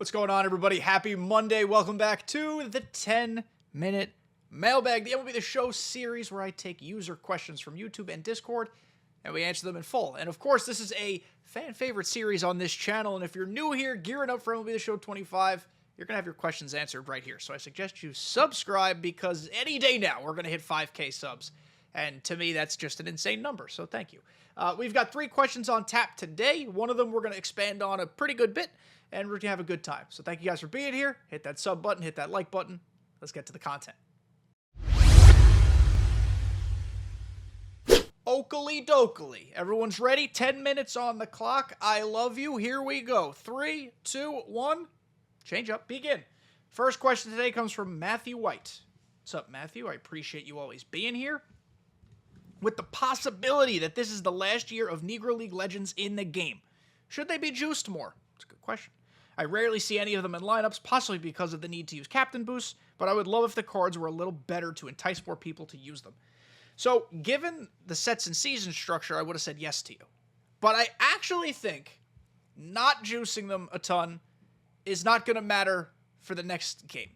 What's going on, everybody? Happy Monday. Welcome back to the 10-Minute Mailbag, the MLB The Show series where I take user questions from YouTube and Discord, and we answer them in full. And of course, this is a fan-favorite series on this channel, and if you're new here, gearing up for MLB The Show 25, you're going to have your questions answered right here. So I suggest you subscribe, because any day now, we're going to hit 5K subs. And to me, that's just an insane number, so thank you. We've got 3 questions on tap today. One of them we're going to expand on a pretty good bit, and we're going to have a good time. So thank you guys for being here. Hit that sub button, hit that like button. Let's get to the content. Oakley dokley. Everyone's ready? 10 minutes on the clock. I love you. Here we go. 3, 2, 1. Change up. Begin. First question today comes from Matthew White. What's up, Matthew? I appreciate you always being here. With the possibility that this is the last year of Negro League legends in the game, should they be juiced more? That's a good question. I rarely see any of them in lineups, possibly because of the need to use captain boosts, but I would love if the cards were a little better to entice more people to use them. So, given the sets and season structure, I would have said yes to you. But I actually think not juicing them a ton is not going to matter for the next game.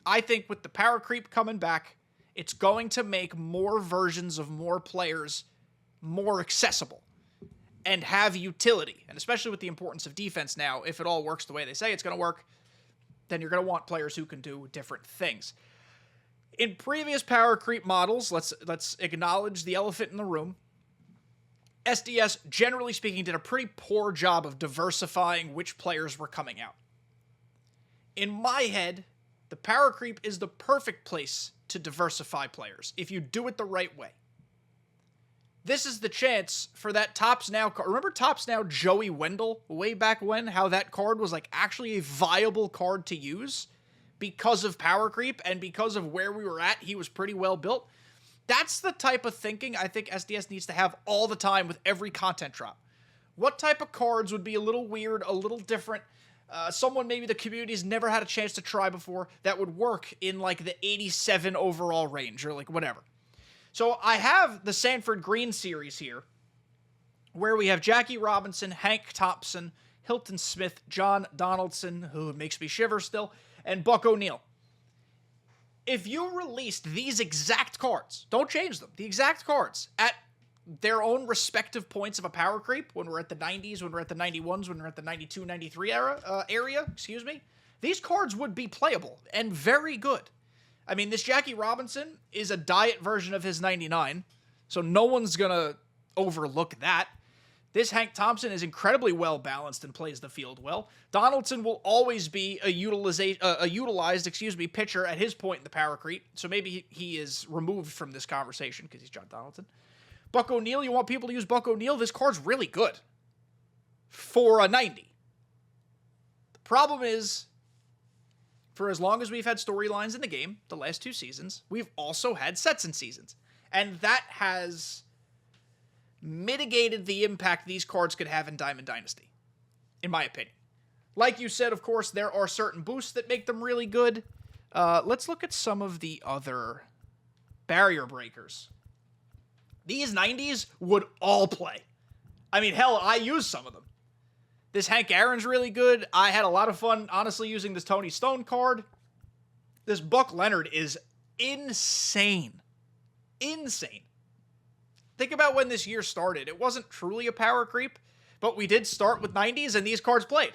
I think with the power creep coming back, it's going to make more versions of more players more accessible and have utility. And especially with the importance of defense now, if it all works the way they say it's going to work, then you're going to want players who can do different things. In previous power creep models, let's acknowledge the elephant in the room. SDS, generally speaking, did a pretty poor job of diversifying which players were coming out. In my head, the power creep is the perfect place to diversify players if you do it the right way. This is the chance for that Topps Now card. Remember Topps Now Joey Wendell way back when? How that card was like actually a viable card to use because of power creep and because of where we were at. He was pretty well built. That's the type of thinking I think SDS needs to have all the time with every content drop. What type of cards would be a little weird, a little different? Someone maybe the community's never had a chance to try before that would work in like the 87 overall range or like whatever. So I have the Sanford Green series here where we have Jackie Robinson, Hank Thompson, Hilton Smith, John Donaldson, who makes me shiver still, and Buck O'Neil. If you released these exact cards, don't change them, the exact cards at their own respective points of a power creep, when we're at the 90s, when we're at the 91s, when we're at the 92, 93 area, these cards would be playable and very good. I mean, this Jackie Robinson is a diet version of his 99, so no one's going to overlook that. This Hank Thompson is incredibly well balanced and plays the field well. Donaldson will always be a utilized pitcher at his point in the power creep, so maybe he is removed from this conversation because he's John Donaldson. Buck O'Neil, you want people to use Buck O'Neil? This card's really good for a 90. The problem is, for as long as we've had storylines in the game, the last 2 seasons, we've also had sets and seasons. And that has mitigated the impact these cards could have in Diamond Dynasty, in my opinion. Like you said, of course, there are certain boosts that make them really good. Let's look at some of the other barrier breakers. These 90s would all play. I mean, hell, I used some of them. This Hank Aaron's really good. I had a lot of fun, honestly, using this Tony Stone card. This Buck Leonard is insane. Insane. Think about when this year started. It wasn't truly a power creep, but we did start with 90s, and these cards played.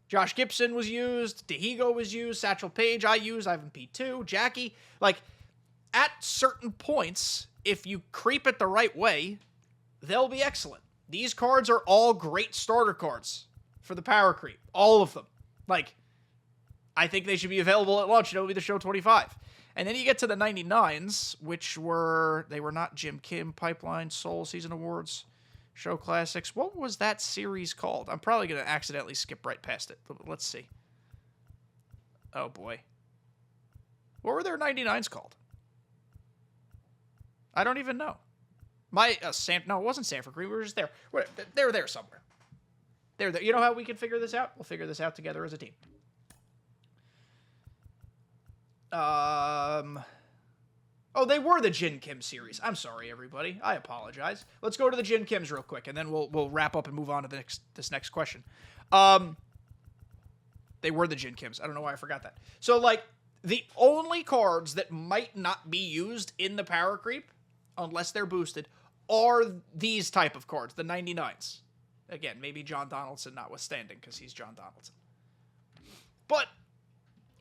Josh Gibson was used. Dehigo was used. Satchel Paige I used. Ivan P2. Jackie. Like, at certain points, if you creep it the right way, they'll be excellent. These cards are all great starter cards for the power creep. All of them. Like, I think they should be available at launch. It'll be the show 25. And then you get to the 99s, which they were not Jim Kim, Pipeline, Soul, Season Awards, Show Classics. What was that series called? I'm probably going to accidentally skip right past it. Let's see. Oh, boy. What were their 99s called? I don't even know. No, it wasn't Sanford Green. We were just there. They're there somewhere. They're there. You know how we can figure this out? We'll figure this out together as a team. Oh, they were the Jin Kim series. I'm sorry, everybody. I apologize. Let's go to the Jin Kims real quick, and then we'll wrap up and move on to this next question. They were the Jin Kims. I don't know why I forgot that. So, like, the only cards that might not be used in the Power Creep, unless they're boosted, are these type of cards, the 99s. Again, maybe John Donaldson notwithstanding, because he's John Donaldson. But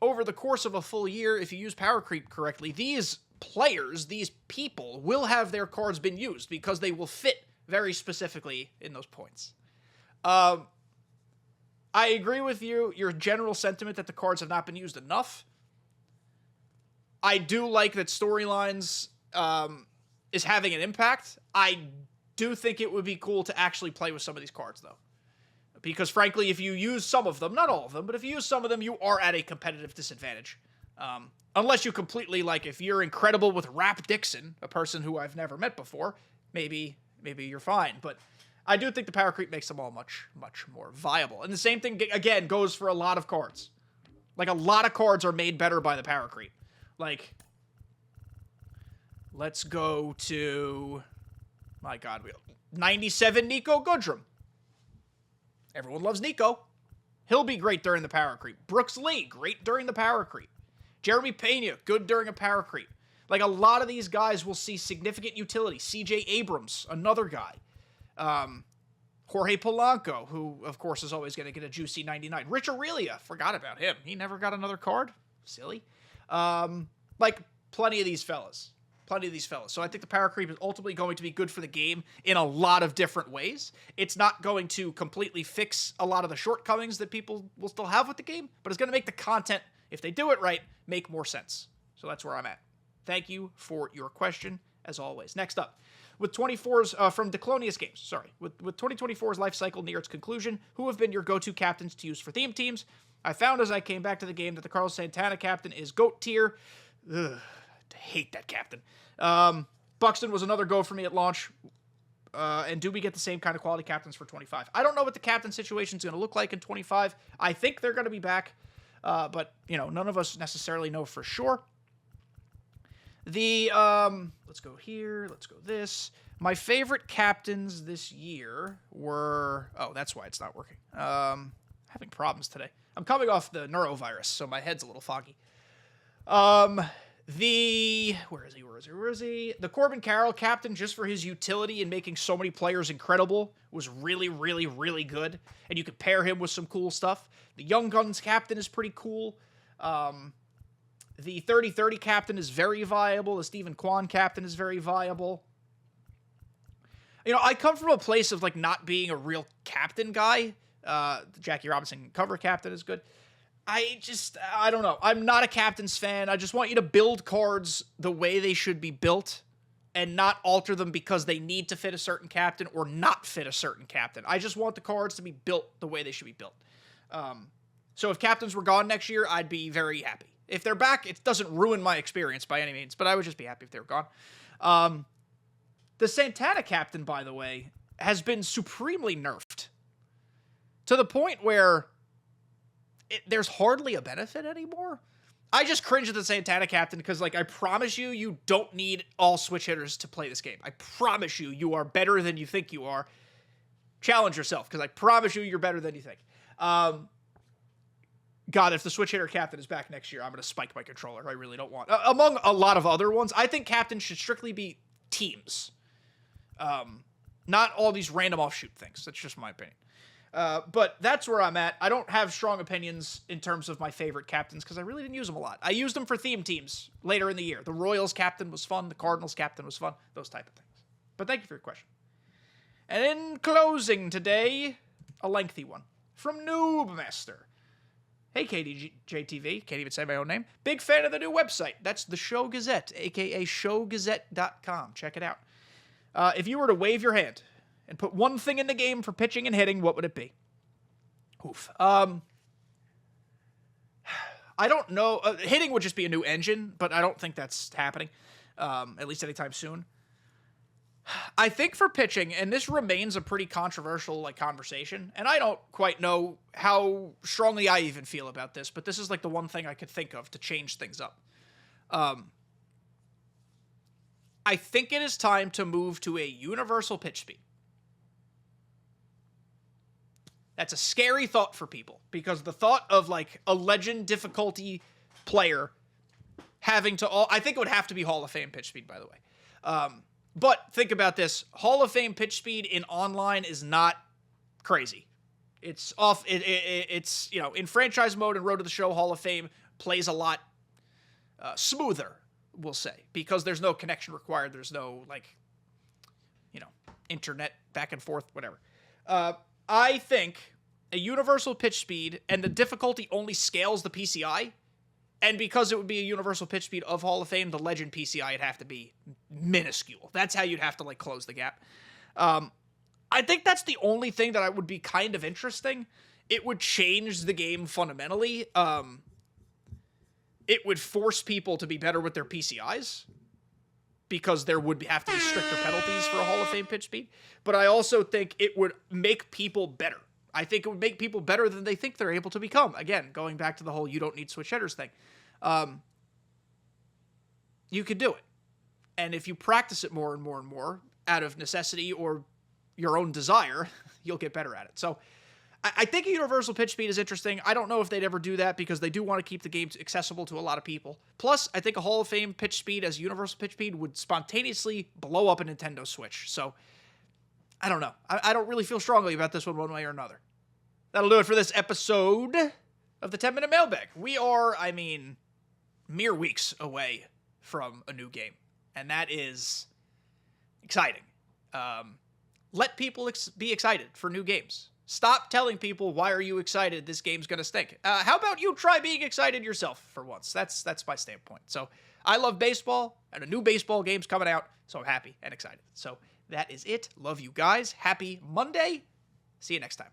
over the course of a full year, if you use Power Creep correctly, these players, these people, will have their cards been used because they will fit very specifically in those points. I agree with you, your general sentiment that the cards have not been used enough. I do like that storylines is having an impact. I do think it would be cool to actually play with some of these cards, though. Because, frankly, if you use some of them, not all of them, but if you use some of them, you are at a competitive disadvantage. Unless you completely, like, if you're incredible with Rap Dixon, a person who I've never met before, maybe you're fine. But I do think the Power Creep makes them all much, much more viable. And the same thing, again, goes for a lot of cards. Like, a lot of cards are made better by the Power Creep. Like, let's go to, my God, 97 Nico Goodrum. Everyone loves Nico. He'll be great during the Power Creep. Brooks Lee, great during the Power Creep. Jeremy Pena, good during a Power Creep. Like, a lot of these guys will see significant utility. CJ Abrams, another guy. Jorge Polanco, who, of course, is always going to get a juicy 99. Rich Aurelia, forgot about him. He never got another card. Silly. Like, plenty of these fellas. So I think the Power Creep is ultimately going to be good for the game in a lot of different ways. It's not going to completely fix a lot of the shortcomings that people will still have with the game, but it's going to make the content, if they do it right, make more sense. So that's where I'm at. Thank you for your question, as always. Next up, with 24's from Declonius Games, sorry. With 2024's life cycle near its conclusion, who have been your go-to captains to use for theme teams? I found as I came back to the game that the Carlos Santana captain is GOAT tier. Ugh, I hate that captain. Buxton was another go for me at launch. And do we get the same kind of quality captains for 25? I don't know what the captain situation is going to look like in 25. I think they're going to be back. But, you know, none of us necessarily know for sure. Let's go here. Let's go this. My favorite captains this year were... Oh, that's why it's not working. Having problems today. I'm coming off the neurovirus, so my head's a little foggy. Where is he? The Corbin Carroll captain, just for his utility in making so many players incredible, was really, really, really good. And you could pair him with some cool stuff. The Young Guns captain is pretty cool. The 30-30 captain is very viable. The Stephen Kwan captain is very viable. You know, I come from a place of, like, not being a real captain guy. The Jackie Robinson cover captain is good. I don't know. I'm not a captain's fan. I just want you to build cards the way they should be built and not alter them because they need to fit a certain captain or not fit a certain captain. I just want the cards to be built the way they should be built. So if captains were gone next year, I'd be very happy. If they're back, it doesn't ruin my experience by any means, but I would just be happy if they were gone. The Santana captain, by the way, has been supremely nerfed to the point where there's hardly a benefit anymore. I just cringe at the Santana captain because, like, I promise you, you don't need all switch hitters to play this game. I promise you, you are better than you think you are. Challenge yourself, because I promise you, you're better than you think. God, if the switch hitter captain is back next year, I'm going to spike my controller. I really don't want... among a lot of other ones, I think captains should strictly be teams. Not all these random offshoot things. That's just my opinion. But that's where I'm at. I don't have strong opinions in terms of my favorite captains because I really didn't use them a lot. I used them for theme teams later in the year. The Royals captain was fun. The Cardinals captain was fun. Those type of things. But thank you for your question. And in closing today, a lengthy one from Noobmaster. Hey, kdjTV. Can't even say my own name. Big fan of the new website. That's the Show Gazette, a.k.a. showgazette.com. Check it out. If you were to wave your hand and put one thing in the game for pitching and hitting, what would it be? Oof. I don't know. Hitting would just be a new engine, but I don't think that's happening, at least anytime soon. I think for pitching, and this remains a pretty controversial conversation, and I don't quite know how strongly I even feel about this, but this is the one thing I could think of to change things up. I think it is time to move to a universal pitch speed. That's a scary thought for people because the thought of like a legend difficulty player having to I think it would have to be Hall of Fame pitch speed, by the way. But think about this. Hall of Fame pitch speed in online is not crazy. It's off. It's, you know, in franchise mode and Road to the Show, Hall of Fame plays a lot smoother, we'll say, because there's no connection required. There's no, like, you know, internet back and forth, whatever. I think a universal pitch speed and the difficulty only scales the PCI. And because it would be a universal pitch speed of Hall of Fame, the legend PCI would have to be minuscule. That's how you'd have to, like, close the gap. I think that's the only thing that would be kind of interesting. It would change the game fundamentally. It would force people to be better with their PCIs because there would have to be stricter penalties for a Hall of Fame pitch speed. But I also think it would make people better. I think it would make people better than they think they're able to become. Again, going back to the whole you don't need switch hitters thing. You could do it. And if you practice it more and more and more out of necessity or your own desire, you'll get better at it. So I think a universal pitch speed is interesting. I don't know if they'd ever do that because they do want to keep the games accessible to a lot of people. Plus, I think a Hall of Fame pitch speed as a universal pitch speed would spontaneously blow up a Nintendo Switch. So I don't know. I don't really feel strongly about this one way or another. That'll do it for this episode of the 10 Minute Mailbag. We are, mere weeks away from a new game. And that is exciting. Let people be excited for new games. Stop telling people, why are you excited? This game's going to stink. How about you try being excited yourself for once? That's my standpoint. So I love baseball, and a new baseball game's coming out, so I'm happy and excited. So that is it. Love you guys. Happy Monday. See you next time.